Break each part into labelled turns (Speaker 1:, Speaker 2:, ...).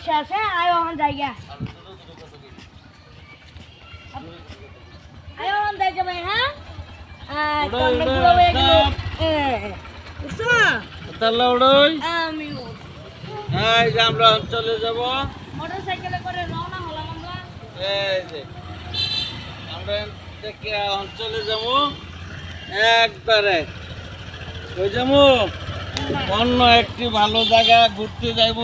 Speaker 1: বসে আছে আয় ওখান জায়গা আয় ওখান জায়গা ভাই হ্যাঁ আমি
Speaker 2: আমরা চলে যাব
Speaker 1: মোটরসাইকেলে করে রওনা হলাম আমরা
Speaker 2: এই যে আমরা থেকে চলে যাব একবারে ওই যাবো অন্য একটি ভালো জায়গা ঘুরতে যাইব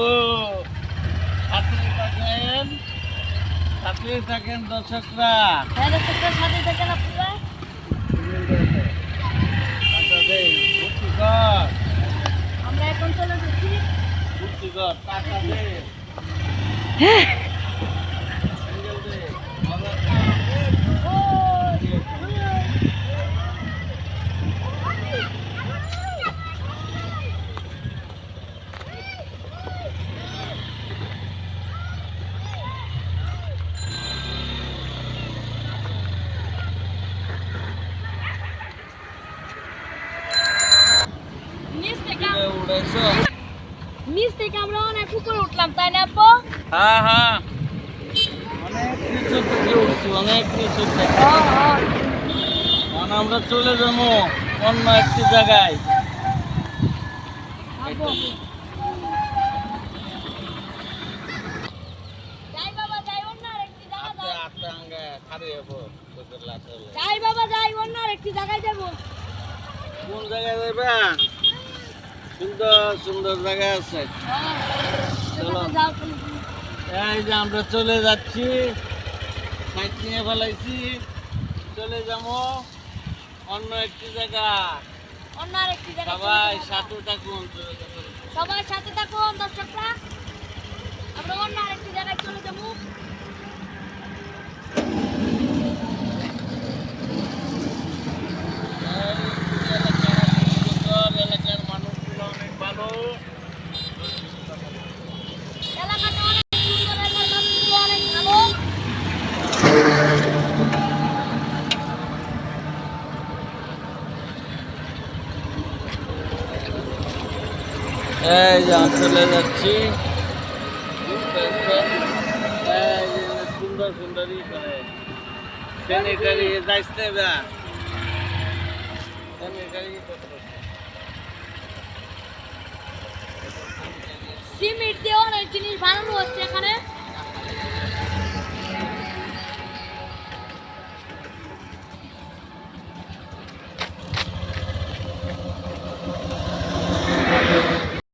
Speaker 2: সাথে থাকেন দর্শকরা
Speaker 1: সাথে থাকেন আপনারা আমরা এখন চলে যাচ্ছি
Speaker 2: টাকা দে
Speaker 1: নিচ থেকে আমরা অনেক উপরে উঠলাম তাই না আপু
Speaker 2: হ্যাঁ হ্যাঁ অনেক কিছু থেকে উঠছি অনেক কিছু থেকে আমরা চলে যাবো অন্য একটি জায়গায়
Speaker 1: যাই বাবা যাই অন্য একটি জায়গায় যাবো
Speaker 2: কোন জায়গায় যাইবা সুন্দর সুন্দর জায়গা আছে এই যে আমরা চলে যাচ্ছি সাইড নিয়ে ফেলাইছি চলে যাবো অন্য একটি জায়গা
Speaker 1: অন্য আরেকটি জায়গা
Speaker 2: সবাই সাথে থাকুন
Speaker 1: সবাই সাথে থাকুন দর্শকরা আমরা অন্য আরেকটি জায়গায় চলে যাবো
Speaker 2: এলাকার মানুষগুলো অনেক ভালো
Speaker 1: এলাকাটা অনেক সুন্দর এলাকার মানুষগুলো অনেক ভালো
Speaker 2: এই যে চলে যাচ্ছি সুন্দর সুন্দর স্যানিটারি যাইছে না
Speaker 1: সিমেন্ট দিয়ে অনেক জিনিস বানানো হচ্ছে এখানে